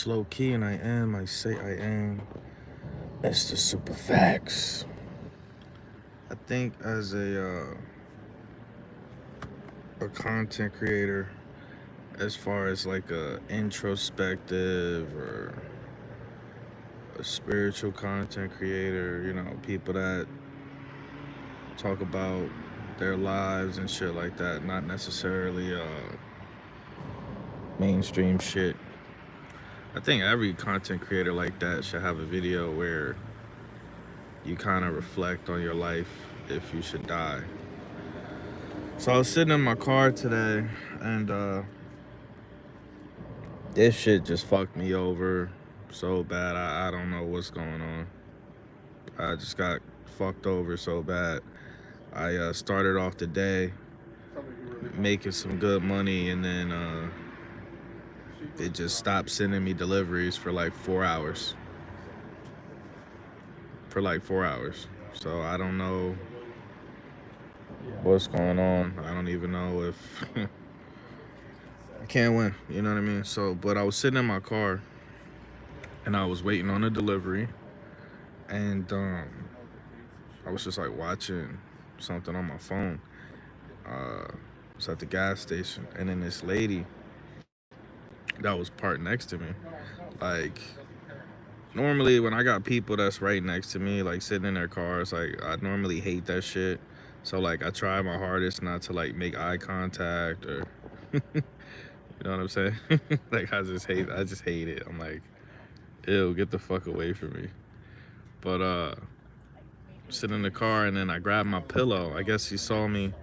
just low key, and I am. I say I am. It's the super facts. I think as a content creator, as far as like a introspective or a spiritual content creator, people that talk about their lives and shit like that, not necessarily mainstream shit. I think every content creator like that should have a video where you kind of reflect on your life if you should die. So I was sitting in my car today, and this shit just fucked me over so bad. I don't know what's going on. I just got fucked over so bad. I started off the day making some good money, and then it just stopped sending me deliveries for like 4 hours. So I don't know what's going on. I don't even know if I can't win. You know what I mean? So, but I was sitting in my car and I was waiting on a delivery, and I was just like watching something on my phone. I was at the gas station, and then this lady that was parked next to me, like, normally when I got people that's right next to me, like sitting in their cars, like I normally hate that shit. So like I try my hardest not to like make eye contact or you know what I'm saying? Like I just hate it. I'm like, ew, get the fuck away from me. But sitting in the car, and then I grabbed my pillow. I guess she saw me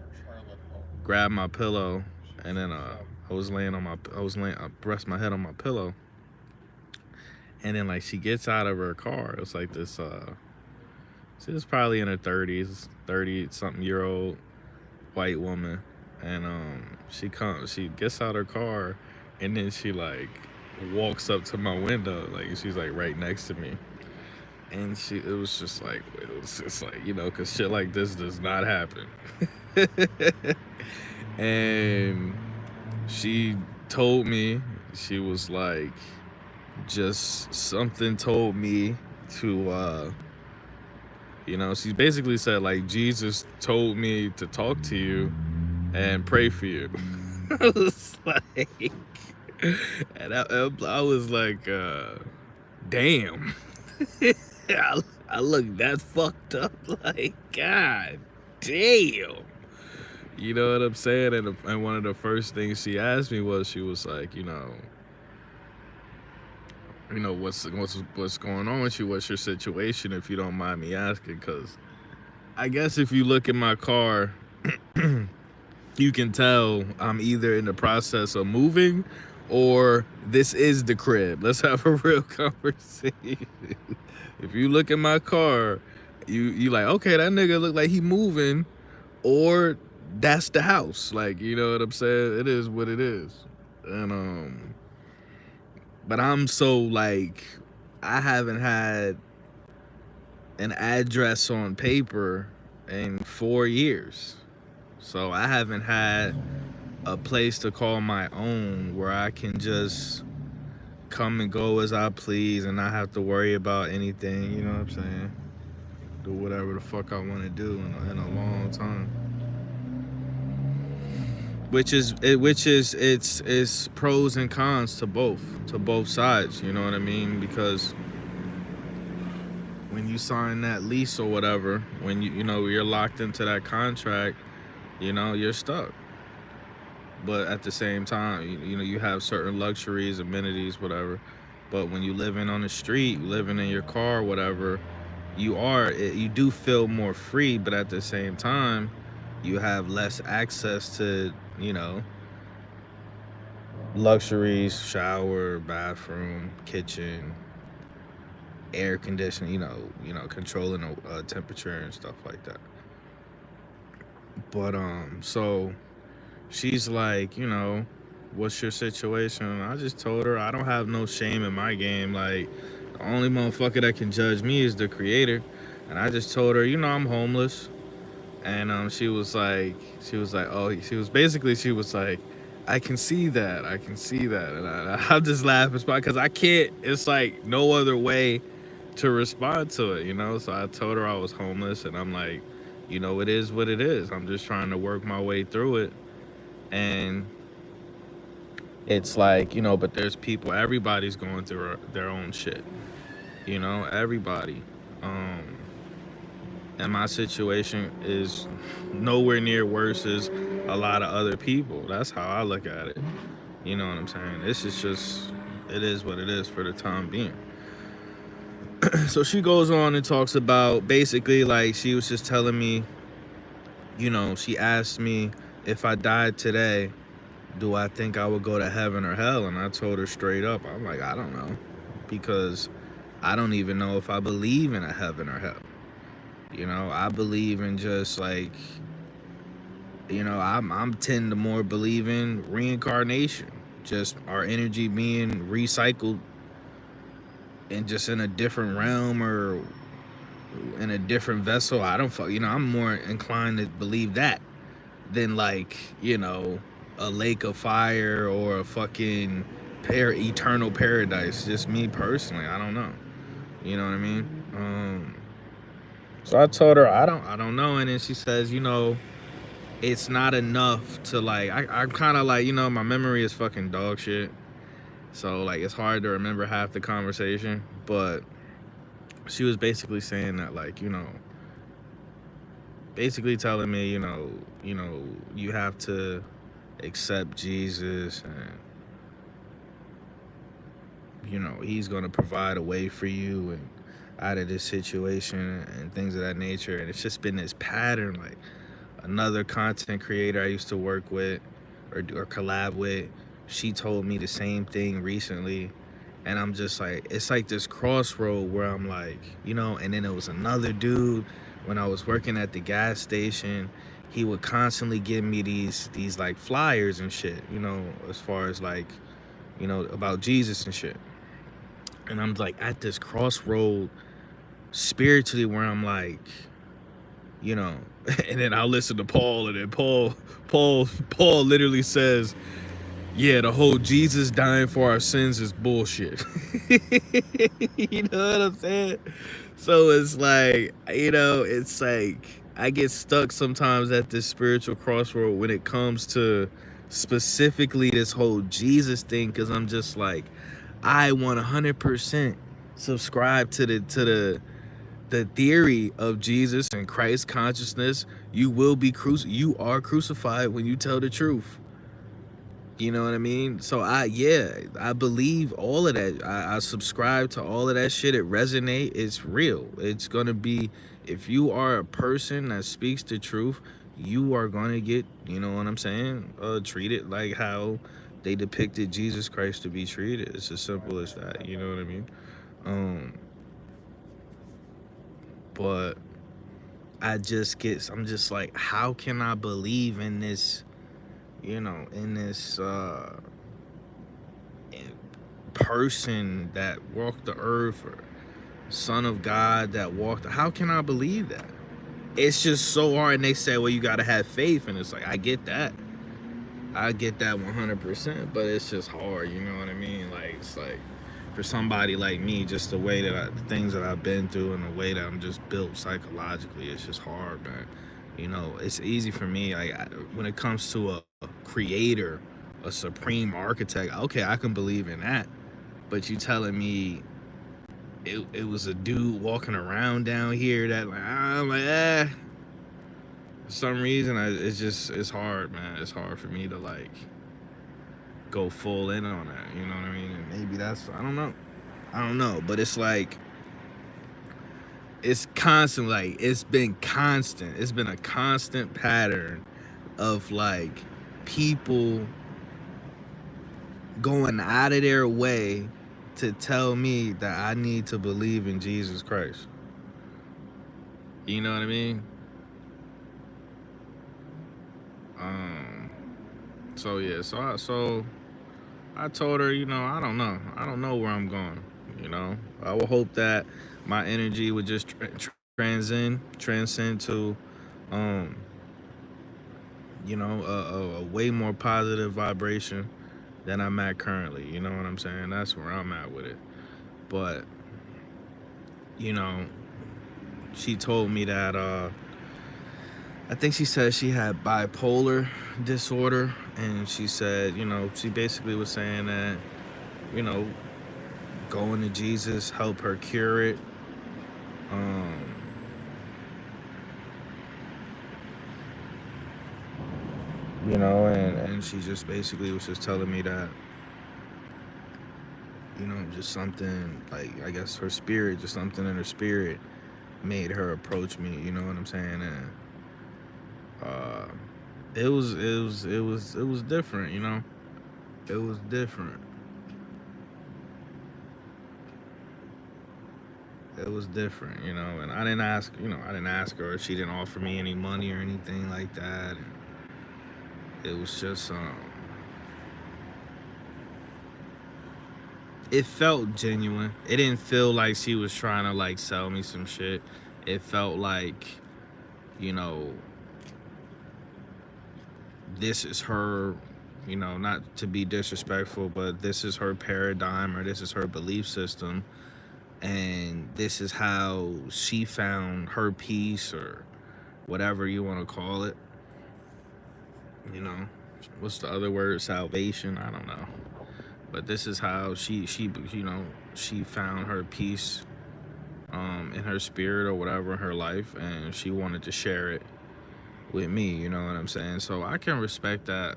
grab my pillow, and then I pressed my head on my pillow. And then like she gets out of her car. It's like this she was probably in her 30s, 30 something year old white woman. And she gets out her car, and then she like walks up to my window, like she's like right next to me. And it was just like, because shit like this does not happen. And she told me, she was like, just something told me to she basically said like, Jesus told me to talk to you and pray for you. I was like, and I was like, damn. I look that fucked up, like, god damn. You know what I'm saying? And one of the first things she asked me was, she was like, what's going on with you? What's your situation, if you don't mind me asking? Because I guess if you look at my car, you can tell I'm either in the process of moving or this is the crib. Let's have a real conversation. If you look at my car, you like, okay, that nigga look like he moving, or that's the house. Like, you know what I'm saying? It is what it is. And but I'm so like, I haven't had an address on paper in 4 years. So I haven't had a place to call my own where I can just come and go as I please and not have to worry about anything, you know what I'm saying? Do whatever the fuck I want to do in a long time. It's pros and cons to both sides, you know what I mean? Because when you sign that lease or whatever, when you're locked into that contract, you're stuck. But at the same time, you have certain luxuries, amenities, whatever. But when you living on the street, living in your car, whatever, you do feel more free. But at the same time, you have less access to, luxuries, shower, bathroom, kitchen, air conditioning, controlling the temperature and stuff like that. But so she's like, what's your situation? And I just told her I don't have no shame in my game. Like, the only motherfucker that can judge me is the creator. And I just told her, I'm homeless. And she was like, oh, she was like, I can see that. I can see that. And I'll just laugh because I can't, it's like no other way to respond to it, you know? So I told her I was homeless and I'm like, you know, it is what it is. I'm just trying to work my way through it. And it's like, you know, but there's people, everybody's going through their own shit, you know, everybody. Um, and my situation is nowhere near worse as a lot of other people. That's how I look at it. You know what I'm saying? This is just, it is what it is for the time being. So she goes on and talks about basically like she was just telling me, you know, she asked me if I died today, do I think I would go to heaven or hell? And I told her straight up, I'm like, I don't know. Because I don't even know if I believe in a heaven or hell. You know, I believe in just like, you know, I'm tend to more believe in reincarnation, just our energy being recycled and just in a different realm or in a different vessel. I don't, you know, I'm more inclined to believe that than like, you know, a lake of fire or a fucking eternal paradise. Just me personally, I don't know. You know what I mean? So I told her I don't know, and then she says, you know, it's not enough to like. I'm kind of like, you know, my memory is fucking dog shit, so like it's hard to remember half the conversation. But she was basically saying that like, you know, basically telling me, you know, you have to accept Jesus and you know he's gonna provide a way for you and out of this situation and things of that nature. And it's just been this pattern. Like another content creator I used to work with or collab with, she told me the same thing recently. And I'm just like, it's like this crossroad where I'm like, you know, and then it was another dude when I was working at the gas station. He would constantly give me these like flyers and shit, you know, as far as like, you know, about Jesus and shit. And I'm like at this crossroad spiritually where I'm like, you know, and then I'll listen to Paul, and then Paul literally says, yeah, the whole Jesus dying for our sins is bullshit. You know what I'm saying? So it's like, you know, it's like I get stuck sometimes at this spiritual crossroad when it comes to specifically this whole Jesus thing, because I'm just like, I 100% subscribe to the theory of Jesus and Christ consciousness. You will be you are crucified when you tell the truth. You know what I mean? So I believe all of that. I subscribe to all of that shit. It resonates. It's real. It's gonna be, if you are a person that speaks the truth, you are gonna get, you know what I'm saying, treated like how they depicted Jesus Christ to be treated. It's as simple as that. You know what I mean? But I'm just like, how can I believe in this, you know, in this person that walked the earth, or son of God that walked, how can I believe that? It's just so hard. And they say, well, you gotta have faith, and it's like, I get that 100%, but it's just hard, you know what I mean? Like, it's like for somebody like me, just the way that the things that I've been through and the way that I'm just built psychologically, it's just hard, man. You know, it's easy for me, like when it comes to a creator, a supreme architect, okay, I can believe in that. But you telling me it was a dude walking around down here that like, I'm like, for some reason, it's hard, man. It's hard for me to like go full in on that. You know what I mean? And maybe that's, I don't know. But it's like, it's constant. Like it's been constant. It's been a constant pattern of like people going out of their way to tell me that I need to believe in Jesus Christ. You know what I mean? So yeah, so I told her, you know, I don't know where I'm going. You know, I would hope that my energy would just transcend to, you know, a way more positive vibration than I'm at currently. You know what I'm saying? That's where I'm at with it. But, you know, she told me that I think she said she had bipolar disorder, and she said, you know, she basically was saying that, you know, going to Jesus helped her cure it. Um, you know, and she just basically was just telling me that, you know, just something like, I guess her spirit, just something in her spirit made her approach me, you know what I'm saying? And uh it was different, you know. It was different. It was different, you know, and I didn't ask her, she didn't offer me any money or anything like that. And it was just it felt genuine. It didn't feel like she was trying to like sell me some shit. It felt like, you know, this is her, you know, not to be disrespectful, but this is her paradigm or this is her belief system, and this is how she found her peace or whatever you want to call it. You know, what's the other word? Salvation? I don't know. But this is how she you know, she found her peace in her spirit or whatever in her life, and she wanted to share it with me, you know what I'm saying? So I can respect that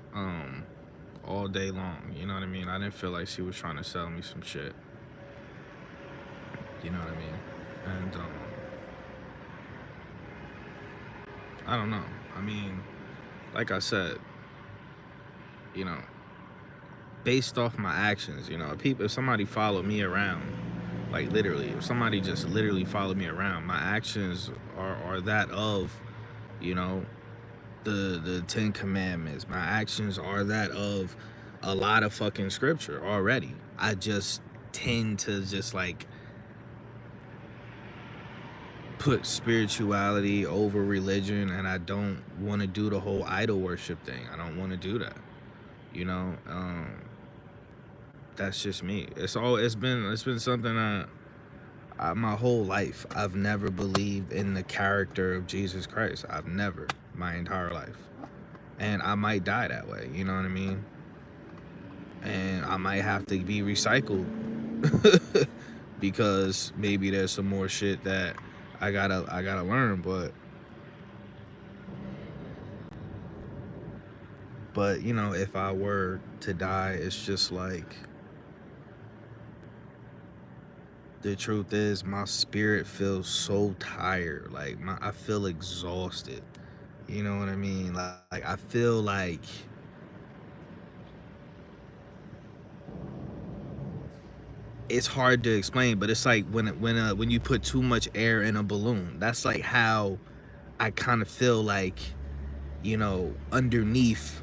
all day long, you know what I mean? I didn't feel like she was trying to sell me some shit, you know what I mean? And I don't know. I mean, like I said, you know, based off my actions, you know, if somebody followed me around, like literally, if somebody just literally followed me around, my actions are that of, you know, the Ten Commandments. My actions are that of a lot of fucking scripture already. I just tend to just like put spirituality over religion, and I don't want to do the whole idol worship thing. I don't want to do that. You know, that's just me. It's been something that my whole life I've never believed in the character of Jesus Christ. I've never, my entire life, and I might die that way. You know what I mean? And I might have to be recycled because maybe there's some more shit that I gotta learn. But you know, if I were to die, it's just like, the truth is my spirit feels so tired. Like I feel exhausted. You know what I mean? Like I feel like it's hard to explain, but it's like when you put too much air in a balloon. That's like how I kind of feel like, you know, underneath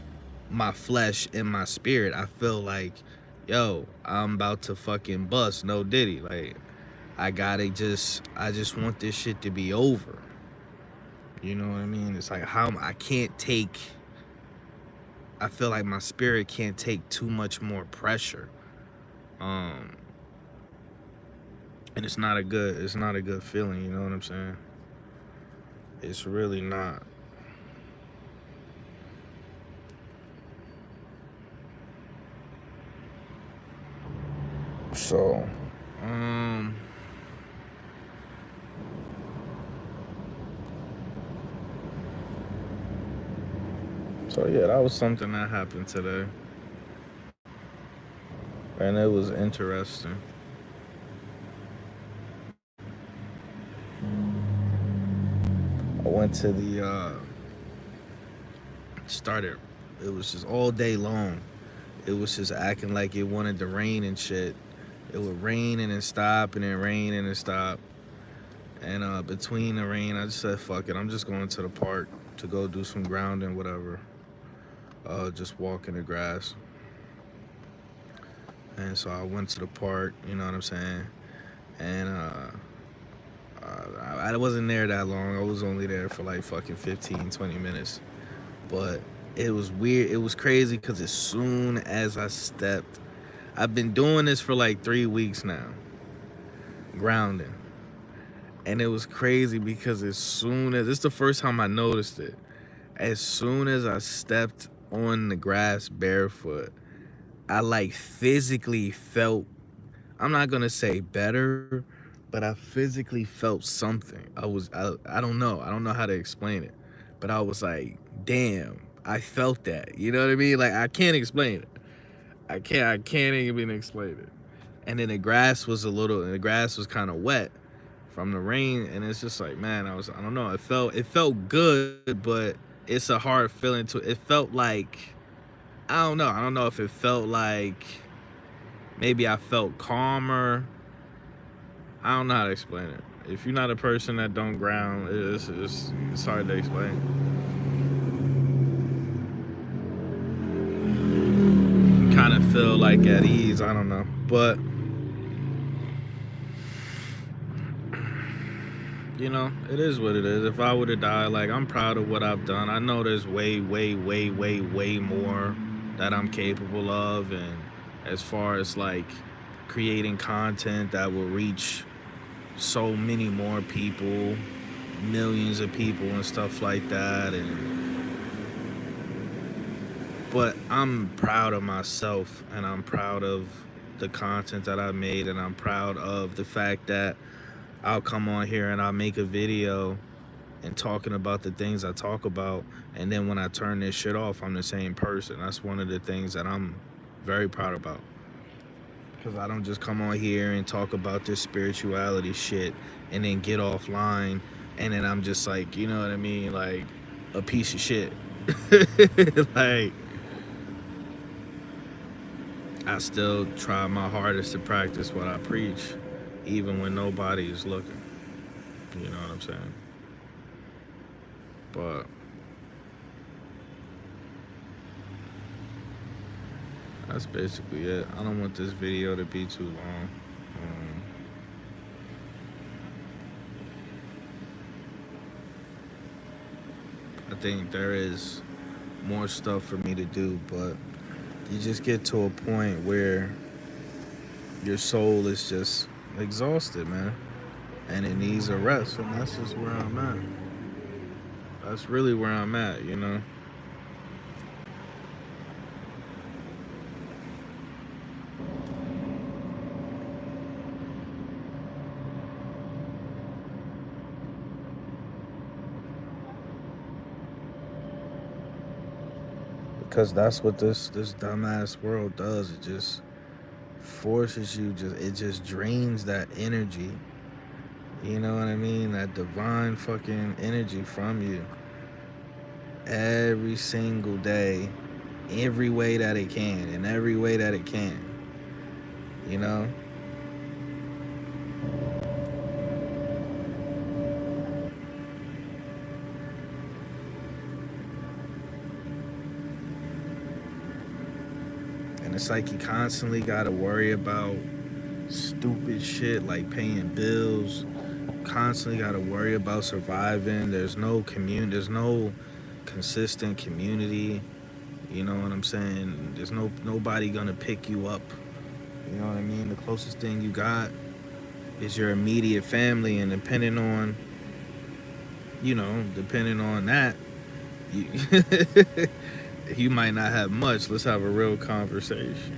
my flesh and my spirit, I feel like, yo, I'm about to fucking bust. No diddy. Like I just want this shit to be over. You know what I mean? It's like how I can't take. I feel like my spirit can't take too much more pressure. Um, and it's not a good feeling. You know what I'm saying? It's really not. So, um, so yeah, that was something that happened today, and it was interesting. I went to the started. It was just all day long. It was just acting like it wanted to rain and shit. It would rain and then stop and then rain and then stop. And between the rain, I just said, fuck it. I'm just going to the park to go do some grounding, whatever. Just walk in the grass. And so I went to the park, you know what I'm saying? And I wasn't there that long. I was only there for like fucking 15, 20 minutes. But it was weird. It was crazy because as soon as I stepped, I've been doing this for like 3 weeks now, grounding. And it was crazy because as soon as, it's the first time I noticed it, as soon as I stepped on the grass barefoot, I like physically felt, I'm not gonna say better, but I physically felt something. I don't know. I don't know how to explain it. But I was like, damn, I felt that. You know what I mean? Like I can't explain it. I can't even explain it. And then the grass was kind of wet from the rain, and it's just like, man, I don't know. It felt good, but it's a hard feeling to, it felt like, I don't know. I don't know if it felt like maybe I felt calmer. I don't know how to explain it. If you're not a person that don't ground, it's hard to explain. Kind of feel like at ease. I don't know, but you know, it is what it is. If I would have died, like I'm proud of what I've done. I know there's way, way, way, way, way more that I'm capable of, and as far as like creating content that will reach so many more people, millions of people and stuff like that. And but I'm proud of myself, and I'm proud of the content that I made, and I'm proud of the fact that I'll come on here and I'll make a video and talking about the things I talk about, and then when I turn this shit off, I'm the same person. That's one of the things that I'm very proud about. Because I don't just come on here and talk about this spirituality shit and then get offline, and then I'm just like, you know what I mean? Like a piece of shit. Like, I still try my hardest to practice what I preach, even when nobody is looking. You know what I'm saying? But that's basically it. I don't want this video to be too long. I think there is more stuff for me to do, but you just get to a point where your soul is just exhausted, man, and it needs a rest, and that's just where I'm at. That's really where I'm at, you know. Because that's what this dumbass world does. It just forces you, it just drains that energy. You know what I mean? That divine fucking energy from you every single day, every way that it can, in every way that it can. You know? And it's like you constantly gotta worry about stupid shit like paying bills. Constantly gotta worry about surviving. There's no consistent community. You know what I'm saying? There's nobody gonna pick you up. You know what I mean? The closest thing you got is your immediate family, and depending on that, you, you might not have much. Let's have a real conversation.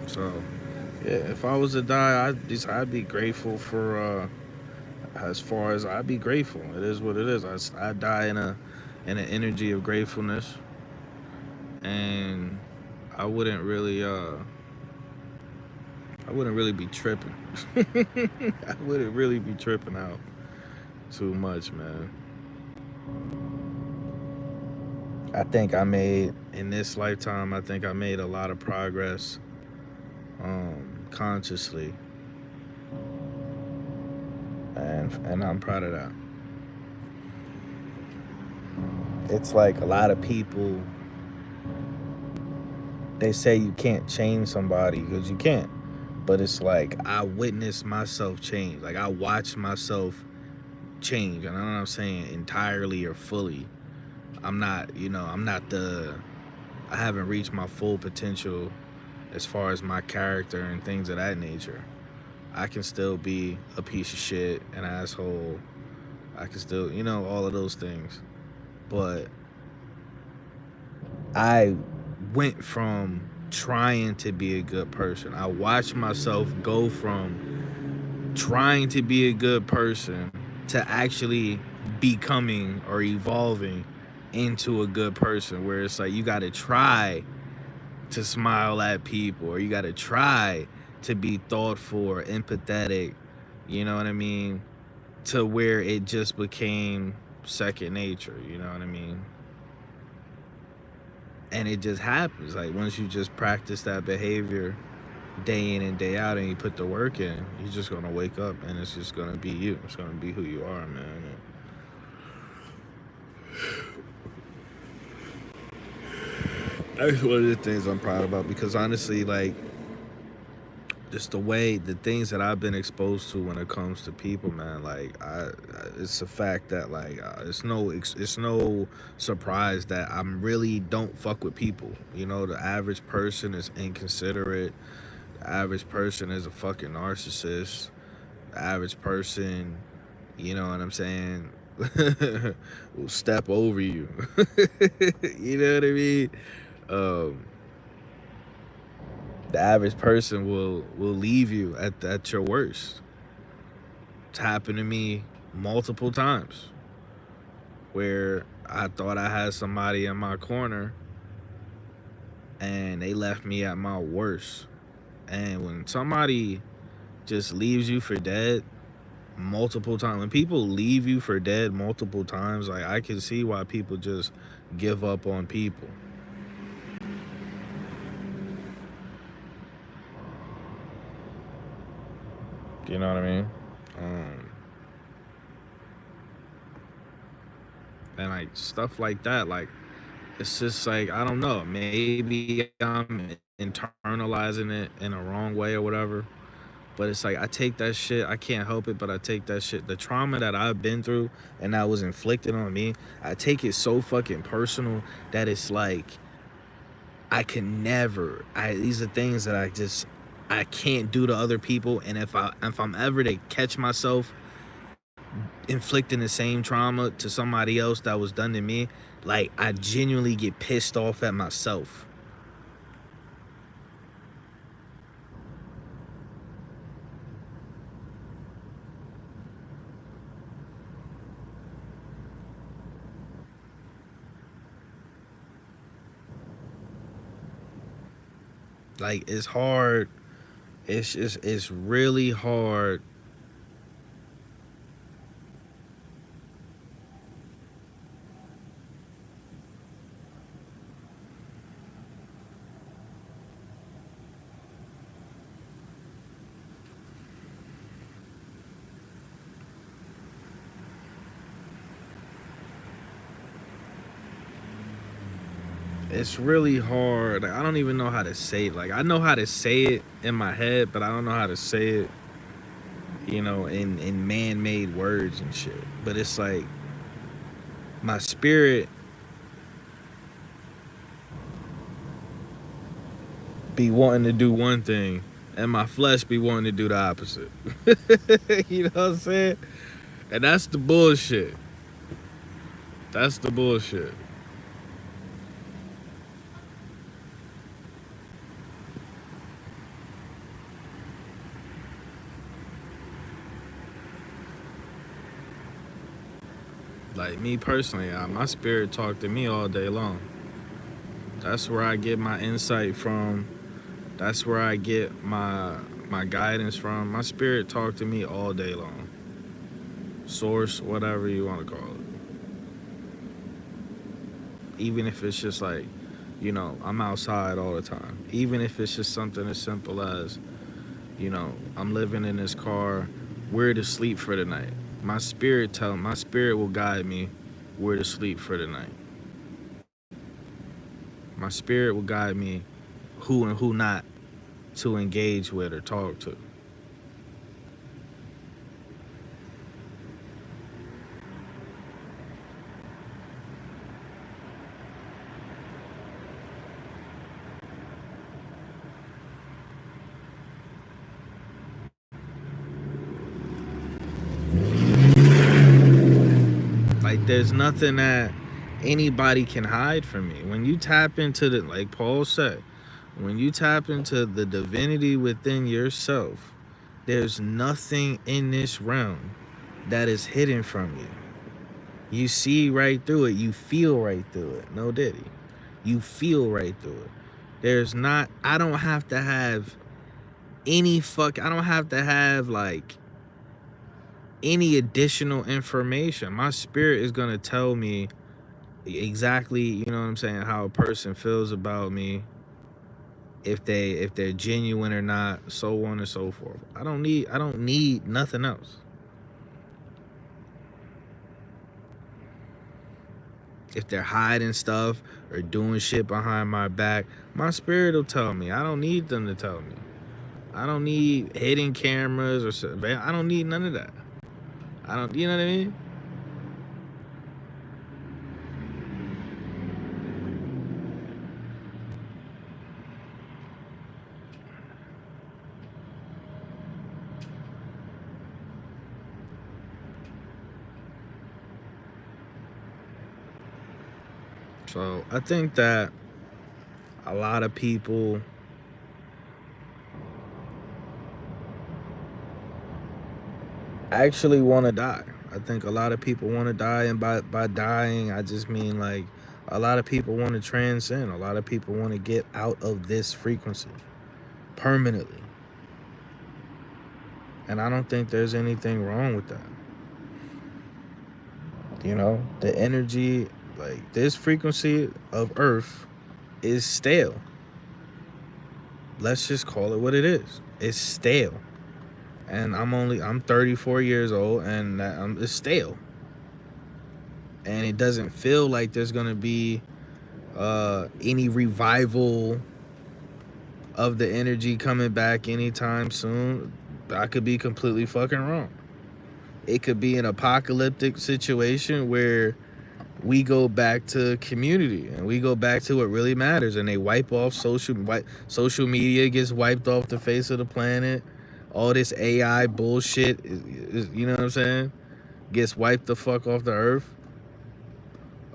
So, yeah, if I was to die, I'd be grateful for. As far as I'd be grateful, it is what it is. I die in an energy of gratefulness, and I wouldn't really be tripping. I wouldn't really be tripping out too much, man. I think I made, in this lifetime, I think I made a lot of progress consciously, and I'm proud of that. it's like a lot of people, they say you can't change somebody because you can't. But it's like I witnessed myself change. Like I watched myself change. And I know what I'm saying, entirely or fully. I'm not, I'm not I haven't reached my full potential as far as my character and things of that nature. I can still be a piece of shit, an asshole. I can still, all of those things. But I went from trying to be a good person. I watched myself go from trying to be a good person to actually becoming or evolving into a good person, where it's like you got to try to smile at people, or you got to try to be thoughtful or empathetic, you know what I mean, to where it just became second nature, you know what I mean? And it just happens. Like once you just practice that behavior day in and day out and you put the work in, you're just gonna wake up and it's just gonna be you. It's gonna be who you are, man. That's one of the things I'm proud about, because honestly, like, just the things that I've been exposed to when it comes to people, man, like it's a fact that like it's no surprise that I'm really don't fuck with people. The average person is inconsiderate. The average person is a fucking narcissist. The average person, you know what I'm saying, will step over you. You know what I mean? Um, the average person will leave you at your worst. It's happened to me multiple times where I thought I had somebody in my corner and they left me at my worst. And when somebody just leaves you for dead multiple times, when people leave you for dead multiple times, like I can see why people just give up on people. You know what I mean? And like stuff like that, like it's just like, I don't know, maybe I'm internalizing it in a wrong way or whatever. But it's like I take that shit, I can't help it, but I take that shit. The trauma that I've been through and that was inflicted on me, I take it so fucking personal that it's like I can never. These are things that I can't do to other people. And if I'm ever to catch myself inflicting the same trauma to somebody else that was done to me, like I genuinely get pissed off at myself. Like it's hard. It's really hard. It's really hard. Like, I don't even know how to say it. Like I know how to say it in my head, but I don't know how to say it, in man-made words and shit. But it's like my spirit be wanting to do one thing and my flesh be wanting to do the opposite. You know what I'm saying? And that's the bullshit. That's the bullshit. Like me personally, my spirit talk to me all day long. That's where I get my insight from. That's where I get my guidance from. My spirit talk to me all day long. Source, whatever you want to call it. Even if it's just like, I'm outside all the time. Even if it's just something as simple as, I'm living in this car, where to sleep for the night. My spirit will guide me where to sleep for the night. My spirit will guide me who and who not to engage with or talk to. Like, there's nothing that anybody can hide from me. When you tap into the, like Paul said, when you tap into the divinity within yourself, there's nothing in this realm that is hidden from you. You see right through it. You feel right through it. No diddy. You feel right through it. There's not, I don't have to have I don't have to have like any additional information. My spirit is going to tell me exactly, you know what I'm saying, how a person feels about me, if they're genuine or not, so on and so forth. I don't need nothing else. If they're hiding stuff or doing shit behind my back, my spirit will tell me. I don't need them to tell me. I don't need hidden cameras or something. I don't need none of that. You know what I mean? So I think that a lot of people actually want to die. I think a lot of people want to die, and by dying, I just mean like a lot of people want to transcend. A lot of people want to get out of this frequency permanently. And I don't think there's anything wrong with that. You know, the energy, like this frequency of Earth is stale. Let's just call it what it is. It's stale. And I'm 34 years old, and it's stale. And it doesn't feel like there's gonna be any revival of the energy coming back anytime soon. I could be completely fucking wrong. It could be an apocalyptic situation where we go back to community and we go back to what really matters, and they wipe off social media gets wiped off the face of the planet. All this AI bullshit is, you know what I'm saying, gets wiped the fuck off the earth.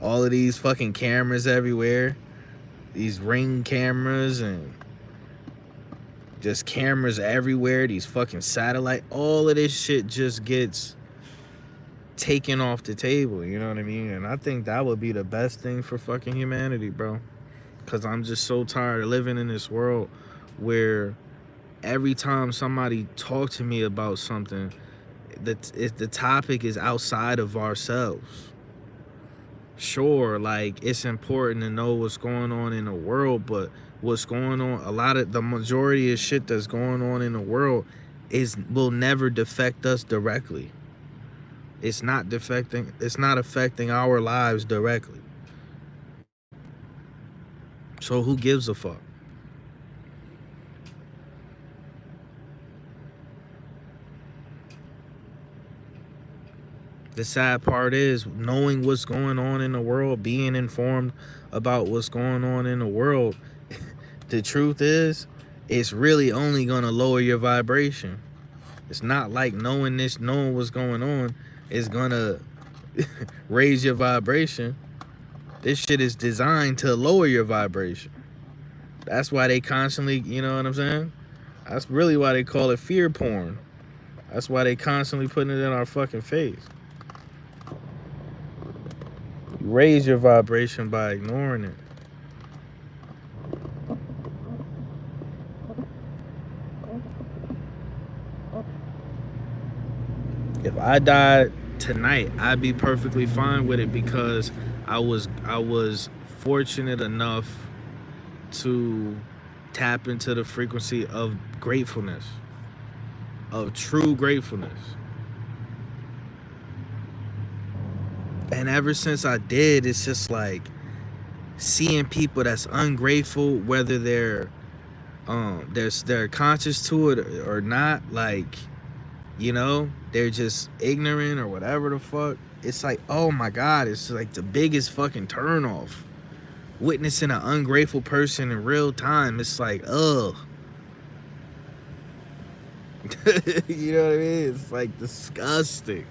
All of these fucking cameras everywhere, these Ring cameras and just cameras everywhere, these fucking satellite, all of this shit just gets taken off the table, you know what I mean? And I think that would be the best thing for fucking humanity, bro. Because I'm just so tired of living in this world where every time somebody talk to me about something, the topic is outside of ourselves. Sure, like, it's important to know what's going on in the world, but what's going on, the majority of shit that's going on in the world will never affect us directly. It's not affecting our lives directly. So who gives a fuck? The sad part is knowing what's going on in the world, being informed about what's going on in the world. The truth is, it's really only going to lower your vibration. It's not like knowing what's going on is going to raise your vibration. This shit is designed to lower your vibration. That's why they constantly, you know what I'm saying? That's really why they call it fear porn. That's why they constantly putting it in our fucking face. You raise your vibration by ignoring it. If I died tonight, I'd be perfectly fine with it, because I was fortunate enough to tap into the frequency of gratefulness, of true gratefulness. And ever since I did, it's just like seeing people that's ungrateful, whether they're conscious to it or not, like, you know, they're just ignorant or whatever the fuck. It's like, oh my God, it's like the biggest fucking turnoff. Witnessing an ungrateful person in real time, it's like, ugh. You know what I mean? It's like disgusting.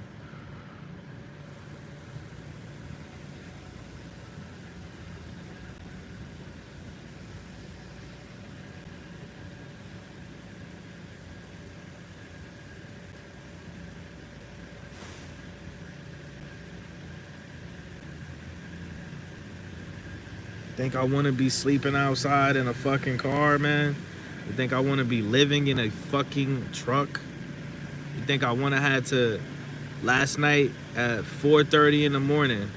Think I want to be sleeping outside in a fucking car, man? You think I want to be living in a fucking truck? You think I want to have to, last night at 4:30 in the morning,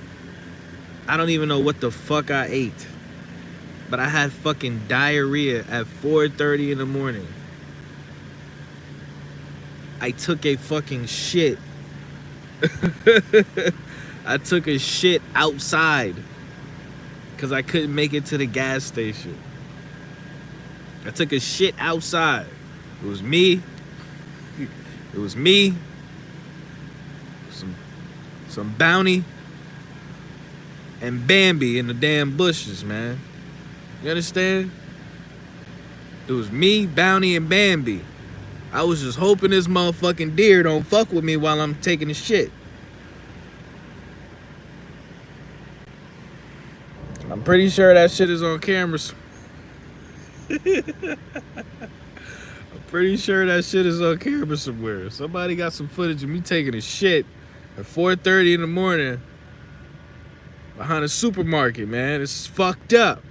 I don't even know what the fuck I ate, but I had fucking diarrhea at 4:30 in the morning. I took a fucking shit. I took a shit outside because I couldn't make it to the gas station. I took a shit outside. It was me. It was me. Some Bounty and Bambi in the damn bushes, man. You understand? It was me, Bounty, and Bambi. I was just hoping this motherfucking deer don't fuck with me while I'm taking a shit. I'm pretty sure that shit is on cameras. I'm pretty sure that shit is on camera somewhere. Somebody got some footage of me taking a shit at 4:30 in the morning behind a supermarket, man. It's fucked up.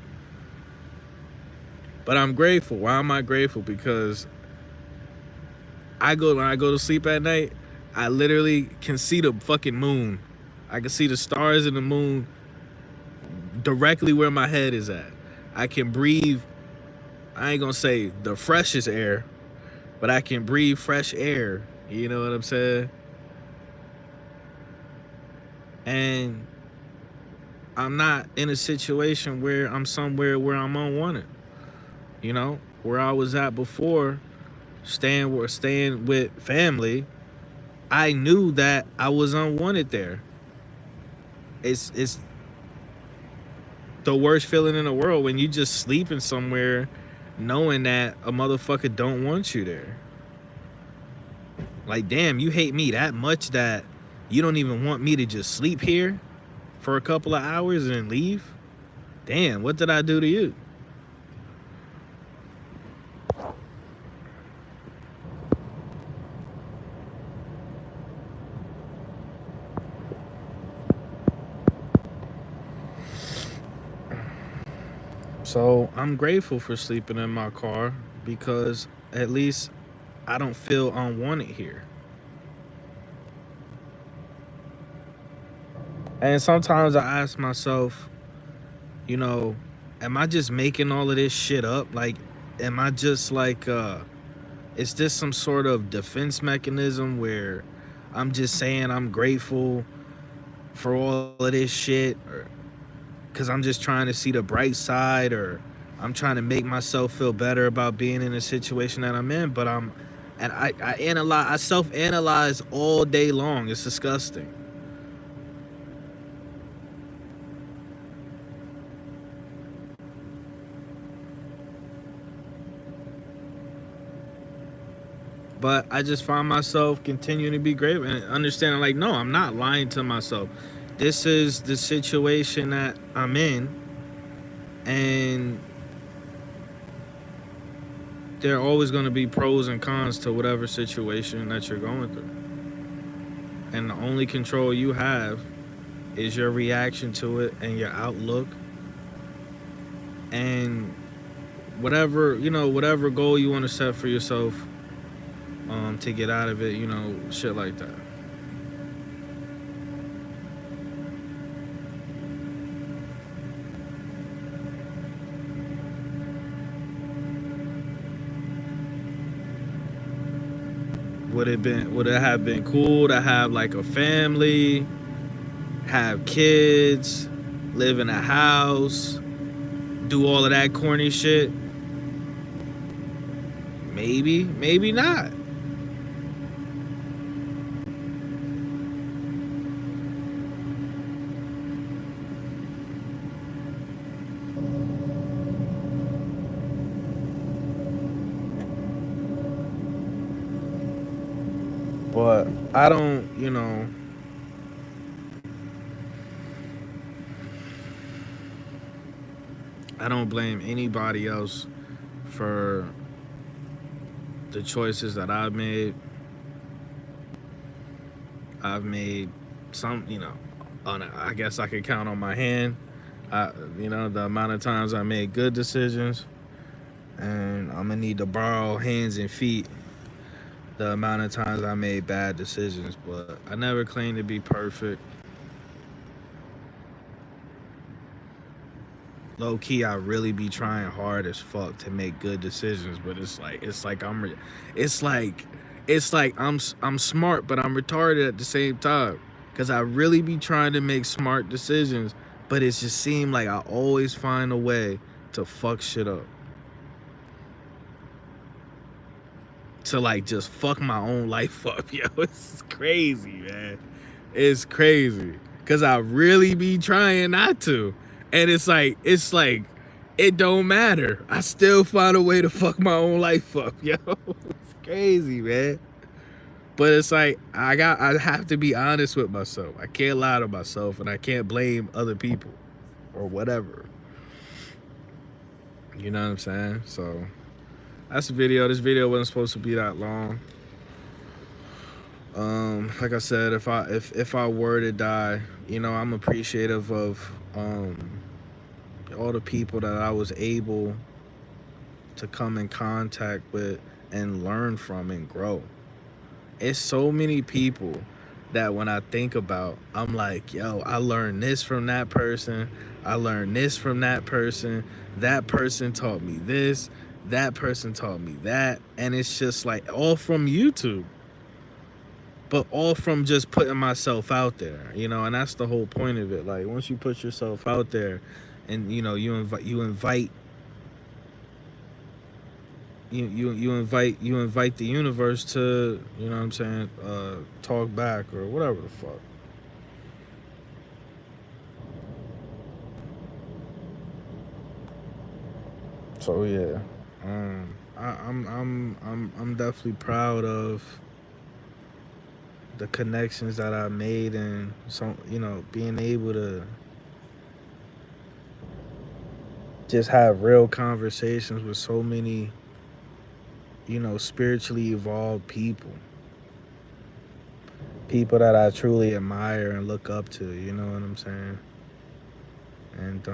But I'm grateful. Why am I grateful? Because when I go to sleep at night, I literally can see the fucking moon. I can see the stars and the moon directly where my head is at. I can breathe, I ain't gonna say the freshest air, but I can breathe fresh air. You know what I'm saying? And I'm not in a situation where I'm somewhere where I'm unwanted. You know, where I was at before, staying with family, I knew that I was unwanted there. It's the worst feeling in the world when you just sleeping somewhere knowing that a motherfucker don't want you there. Like, damn, you hate me that much that you don't even want me to just sleep here for a couple of hours and then leave? Damn, what did I do to you? So I'm grateful for sleeping in my car because at least I don't feel unwanted here. And sometimes I ask myself, you know, am I just making all of this shit up? Like, am I just like, is this some sort of defense mechanism where I'm just saying I'm grateful for all of this shit? Or because I'm just trying to see the bright side, or I'm trying to make myself feel better about being in the situation that I'm in. But I self-analyze all day long. It's disgusting. But I just find myself continuing to be grateful and understanding, like, no, I'm not lying to myself. This is the situation that I'm in, and there are always going to be pros and cons to whatever situation that you're going through. And the only control you have is your reaction to it and your outlook. And whatever goal you want to set for yourself, to get out of it, shit like that. Would it have been cool to have like a family, have kids, live in a house, do all of that corny shit? Maybe, maybe not. But I don't, you know, I don't blame anybody else for the choices that I've made. I've made some, you know, I guess I could count on my hand, you know, the amount of times I made good decisions, and I'm gonna need to borrow hands and feet the amount of times I made bad decisions. But I never claimed to be perfect. Low key, I really be trying hard as fuck to make good decisions, but it's like I'm smart, but I'm retarded at the same time, cause I really be trying to make smart decisions, but it just seemed like I always find a way to fuck shit up, to like just fuck my own life up, yo. It's crazy, man. It's crazy, cause I really be trying not to. And it's like it don't matter. I still find a way to fuck my own life up, yo. It's crazy, man. But it's like I have to be honest with myself. I can't lie to myself, and I can't blame other people or whatever. You know what I'm saying? So that's the video. This video wasn't supposed to be that long. Like I said, if I were to die, you know, I'm appreciative of all the people that I was able to come in contact with and learn from and grow. It's so many people that when I think about, I'm like, yo, I learned this from that person. I learned this from that person. That person taught me this. That person taught me that. And it's just like all from YouTube, but all from just putting myself out there, you know. And that's the whole point of it. Like, once you put yourself out there, and you know, you invite you invite the universe to, you know what I'm saying, talk back or whatever the fuck. So yeah, I'm definitely proud of the connections that I made, and so, you know, being able to just have real conversations with so many, you know, spiritually evolved people that I truly admire and look up to, you know what I'm saying? And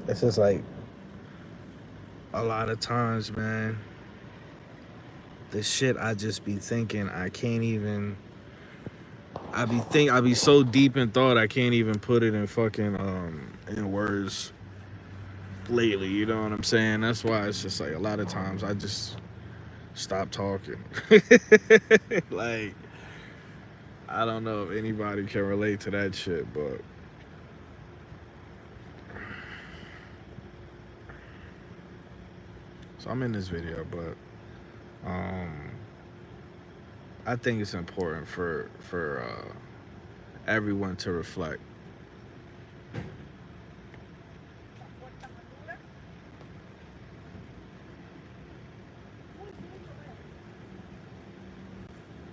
it's just like a lot of times, man, the shit I just be thinking, I can't even, I be so deep in thought, I can't even put it in fucking in words lately, you know what I'm saying? That's why it's just like a lot of times I just stop talking. Like, I don't know if anybody can relate to that shit, but so I'm in this video, but I think it's important for everyone to reflect.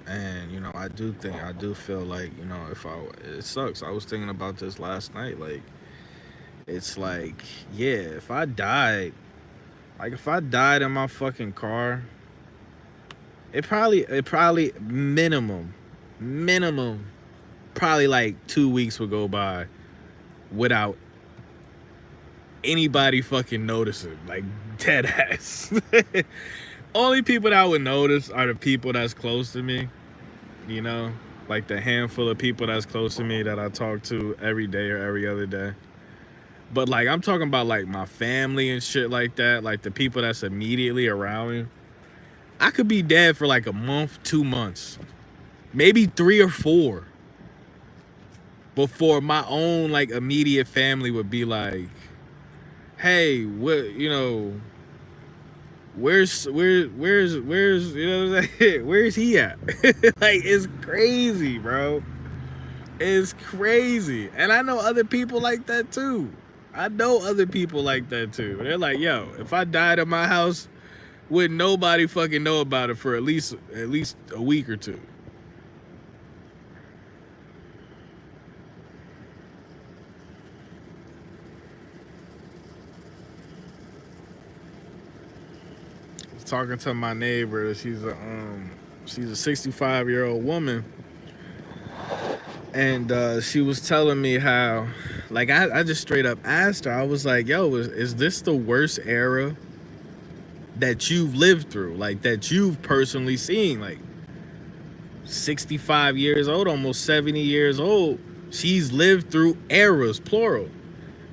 And you know, I do feel like, you know, it sucks. I was thinking about this last night. Like, it's like, yeah, if I died in my fucking car, It probably minimum, probably like 2 weeks would go by without anybody fucking noticing, like dead ass. Only people that I would notice are the people that's close to me, you know, like the handful of people that's close to me that I talk to every day or every other day. But like I'm talking about like my family and shit like that, like the people that's immediately around me. I could be dead for like a month, 2 months, maybe 3 or 4 before my own like immediate family would be like, "Hey, what where's you know what I'm saying? Where's he at?" Like it's crazy, bro. It's crazy. And I know other people like that too. I know other people like that too. They're like, "Yo, if I died at my house, would nobody fucking know about it for at least a week or two." Talking to my neighbor, she's a 65-year-old woman, and she was telling me how, like, I just straight up asked her. I was like, "Yo, is this the worst era that you've lived through? Like that you've personally seen? Like 65 years old, almost 70 years old. She's lived through eras, plural."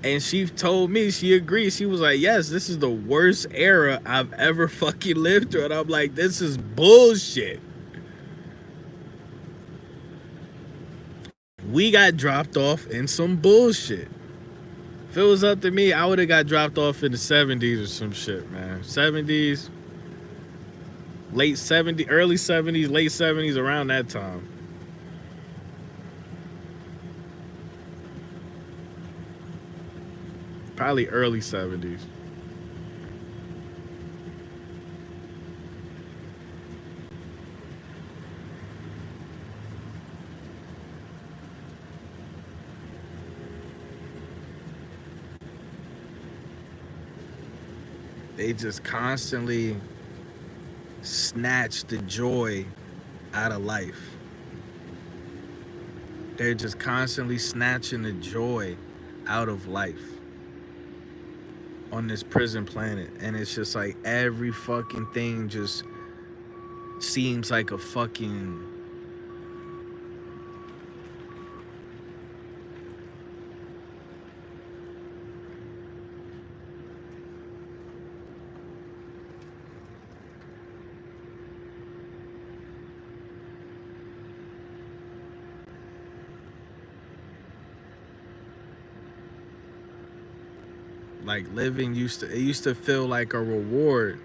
And she told me she agreed. She was like, "Yes, this is the worst era I've ever fucking lived through." And I'm like, "This is bullshit." We got dropped off in some bullshit. If it was up to me, I would have got dropped off in the 70s or some shit, man. 70s, late 70s, early 70s, late 70s, around that time. Probably early 70s. They just constantly snatch the joy out of life. They're just constantly snatching the joy out of life on this prison planet. And it's just like every fucking thing just seems like a fucking like living used to feel like a reward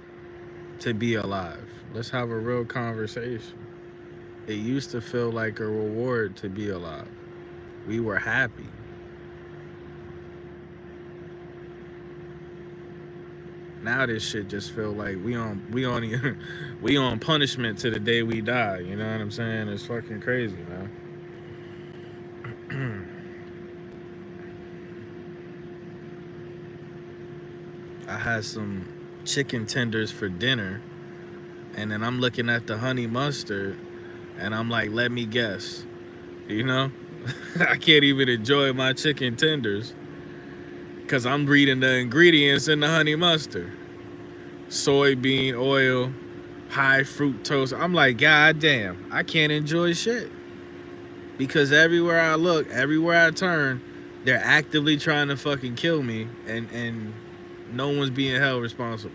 to be alive. Let's have a real conversation. It used to feel like a reward to be alive. We were happy. Now this shit just feel like we on punishment to the day we die. You know what I'm saying? It's fucking crazy, man. I had some chicken tenders for dinner, and then I'm looking at the honey mustard, and I'm like, let me guess. You know, I can't even enjoy my chicken tenders because I'm reading the ingredients in the honey mustard: soybean oil, high fructose. I'm like, God damn, I can't enjoy shit because everywhere I look, everywhere I turn, they're actively trying to fucking kill me, and no one's being held responsible.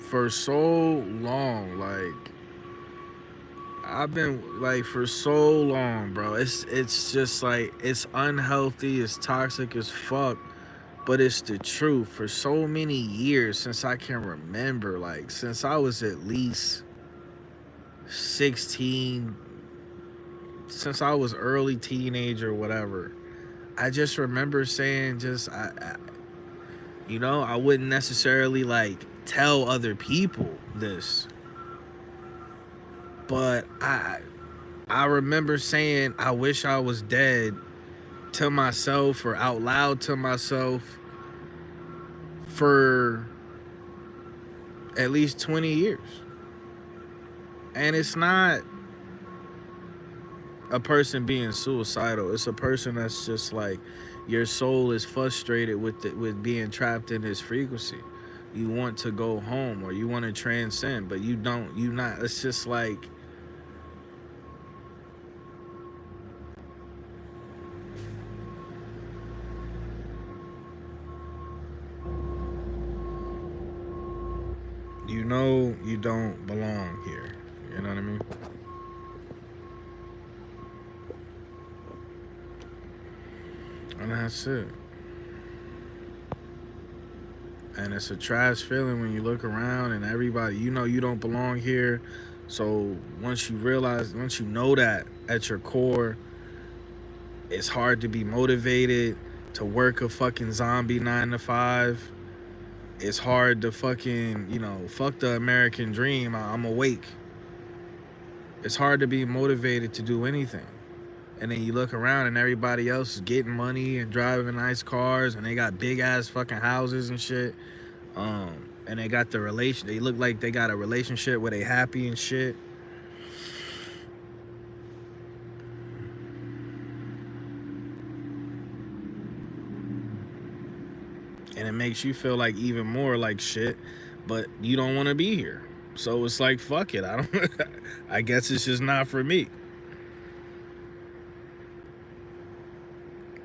For so long, like I've been like for so long, bro. It's just like it's unhealthy, it's toxic as fuck, but it's the truth. For so many years since I can remember, like since I was at least 16, since I was early teenager, whatever. I just remember saying, I wouldn't necessarily like tell other people this, but I remember saying, I wish I was dead to myself or out loud to myself for at least 20 years. And it's not a person being suicidal. It's a person that's just like, your soul is frustrated with being trapped in this frequency. You want to go home or you want to transcend, but you don't. You not. It's just like, you know, you don't belong here. You know what I mean? And that's it. And it's a trash feeling when you look around and everybody, you know, you don't belong here. So once you realize, once you know that at your core, it's hard to be motivated to work a fucking zombie 9 to 5. It's hard to fucking, you know, fuck the American dream. I'm awake. It's hard to be motivated to do anything. And then you look around and everybody else is getting money and driving nice cars and they got big ass fucking houses and shit. And they got the relation. They look like they got a relationship where they happy and shit. And it makes you feel like even more like shit, but you don't want to be here. So it's like, fuck it. I don't. I guess it's just not for me.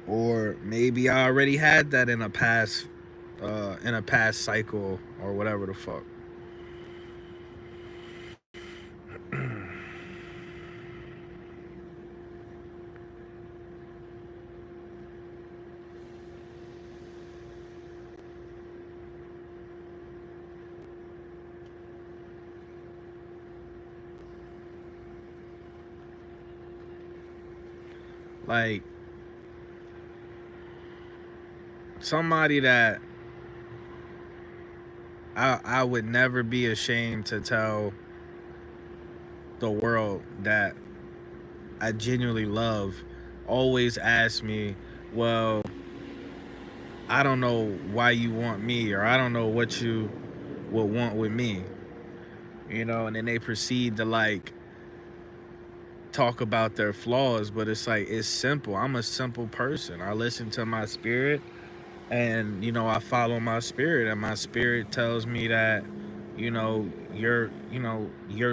Or maybe I already had that in a past cycle or whatever the fuck. Like, somebody that I would never be ashamed to tell the world that I genuinely love always asks me, well, I don't know why you want me, or I don't know what you would want with me, you know, and then they proceed to like talk about their flaws, but it's like, it's simple. I'm a simple person. I listen to my spirit and, you know, I follow my spirit, and my spirit tells me that, you're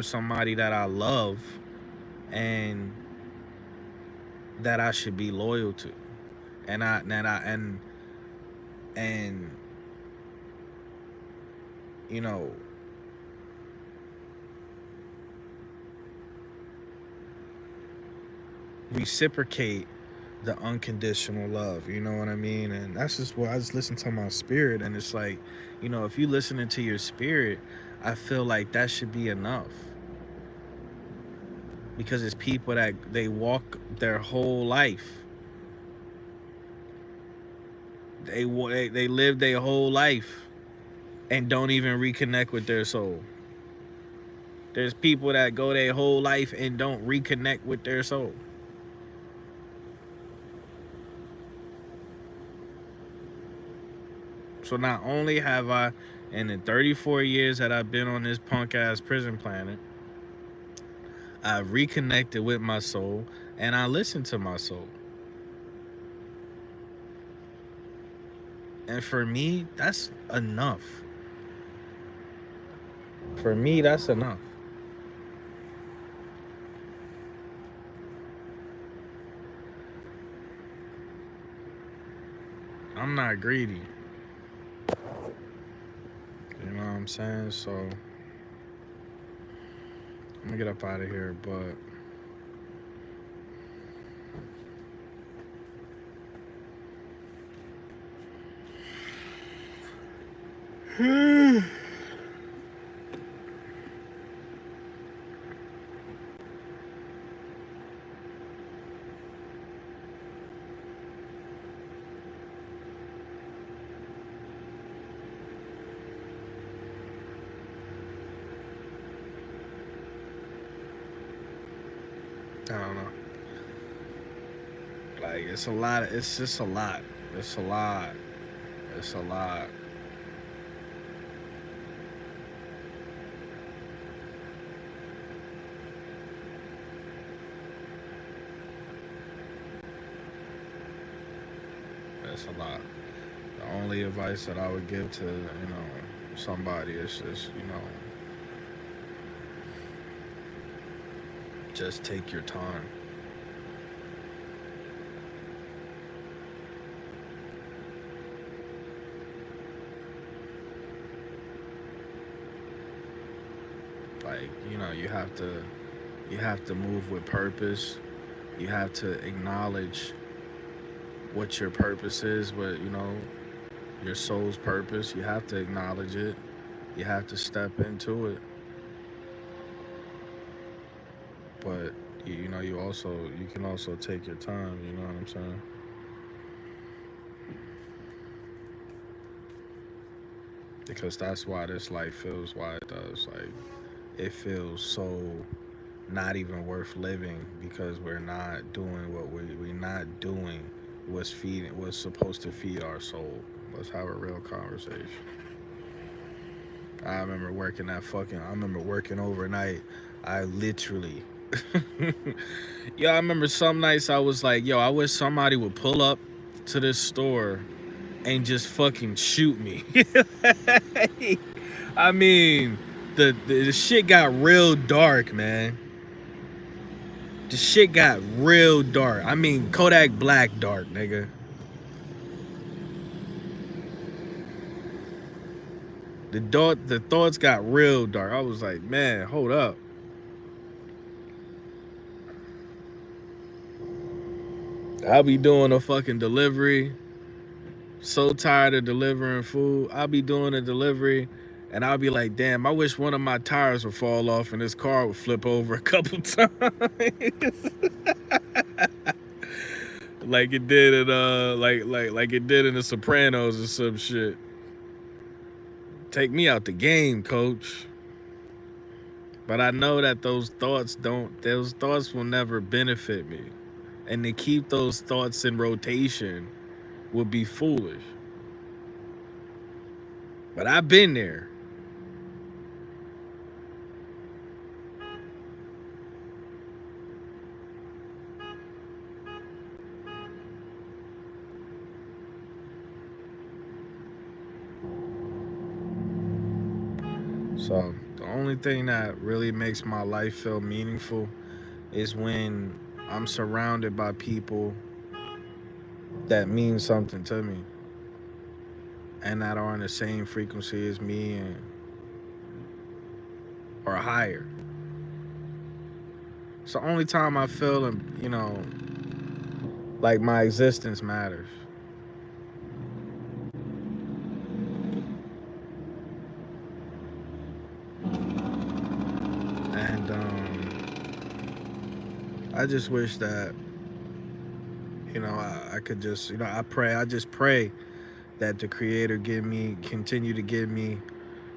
somebody that I love and that I should be loyal to. And you know, reciprocate the unconditional love, you know what I mean? And that's just what I just listen to my spirit, and it's like, you know, if you listening to your spirit, I feel like that should be enough. Because it's people that they walk their whole life. They live their whole life and don't even reconnect with their soul. There's people that go their whole life and don't reconnect with their soul. So not only have I, in the 34 years that I've been on this punk ass prison planet, I've reconnected with my soul and I listen to my soul. And for me, that's enough. For me, that's enough. I'm not greedy. You know what I'm saying? So I'm gonna get up out of here, but I don't know. Like, it's a lot. It's just a lot. It's a lot. It's a lot. It's a lot. The only advice that I would give to, somebody is just, just take your time. Like, you have to move with purpose. You have to acknowledge what your purpose is, your soul's purpose. You have to acknowledge it. You have to step into it. But you can also take your time, you know what I'm saying? Because that's why this life feels why it does. Like, it feels so not even worth living because we're not doing what we're not doing what's supposed to feed our soul. Let's have a real conversation. I remember working overnight. I literally yo, I remember some nights I was like, yo, I wish somebody would pull up to this store and just fucking shoot me. I mean, the shit got real dark, man. The shit got real dark. I mean, Kodak Black dark, nigga. The thoughts got real dark. I was like, man, hold up. I'll be doing a fucking delivery. So tired of delivering food. I'll be doing a delivery and I'll be like, damn, I wish one of my tires would fall off and this car would flip over a couple times. Like it did in like it did in the Sopranos or some shit. Take me out the game, coach. But I know that those thoughts will never benefit me. And to keep those thoughts in rotation would be foolish. But I've been there. So the only thing that really makes my life feel meaningful is when I'm surrounded by people that mean something to me and that are on the same frequency as me and or higher. It's the only time I feel, like my existence matters. And I just wish that, I could just, I just pray that the Creator continue to give me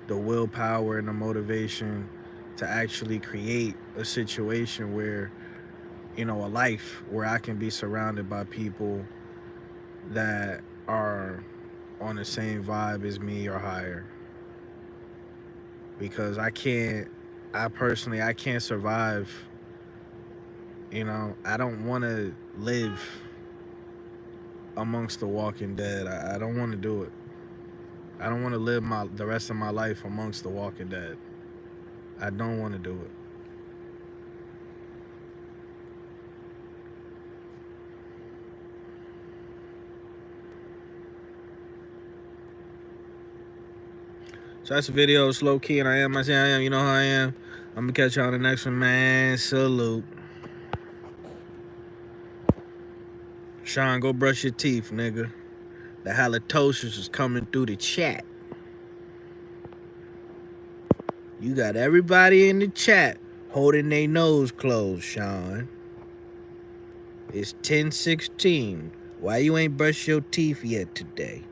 the willpower and the motivation to actually create a situation where, a life where I can be surrounded by people that are on the same vibe as me or higher. Because I can't survive. I don't want to live amongst the walking dead. I don't want to do it. I don't want to live the rest of my life amongst the walking dead. I don't want to do it. So that's the video. It's low key, and I am. I say I am. You know how I am. I'm gonna catch you on the next one, man. Salute. Sean, go brush your teeth, nigga. The halitosis is coming through the chat. You got everybody in the chat holding their nose closed, Sean. It's 10:16. Why you ain't brushed your teeth yet today?